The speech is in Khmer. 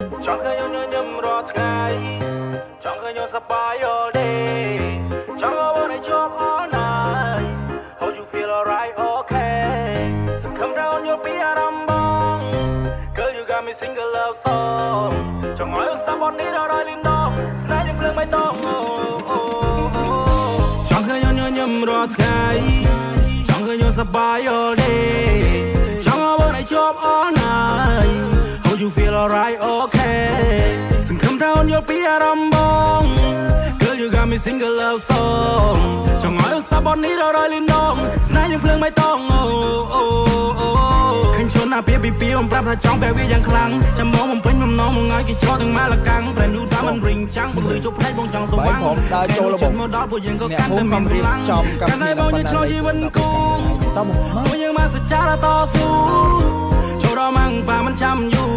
ចង់ឃើញញញឹមរាល់ថ្ងៃចង់ឃើញសប្បាយ all day ចង់ឲ្យបានជាប់ all night How you feel alright okay សង្ឃឹមថាអូនយល់ពីអារម្មណ៍បង Girl you got me single love song ចង់ឲ្យស្ដាប់បទនេះដល់រយលីនដងស្នេហ៍យើងភ្លើងបៃតងចង់ឃើញញញឹមរាល់ថ្ងៃចង់ឃើញសប្បាយ all day ចង់ឲ្យបានជាប់ all night How you feel alright okay សង្ឃឹមថាអូនយល់ពីអារម្មណ៍បង Girl you got me single love song ចង់ឲ្យស្ដាប់បទនេះដល់រយលីនដងស្នេហ៍យើងភ្លើងបៃតងឃើញជួនណាពីពីអំប្រាប់ថាចង់បែបវាយ៉ាងខ្លាំងចាំមកបំពេញបំណងមកឲ្យគេចោលទាំងម៉ាលកាំង brand new diamond ring ចាំងពលឺជប់ផ្នែកបងចង់ស្វាំងចូលរបស់មកដល់ពួកយើងក៏កាន់តែមានកម្លាំងកាន់តែបងយើងឆ្លងជីវិតគូពួកយើងមកសច្ចាតស៊ូចូលដល់ម៉ាំងប៉ាមិនចាំយូរ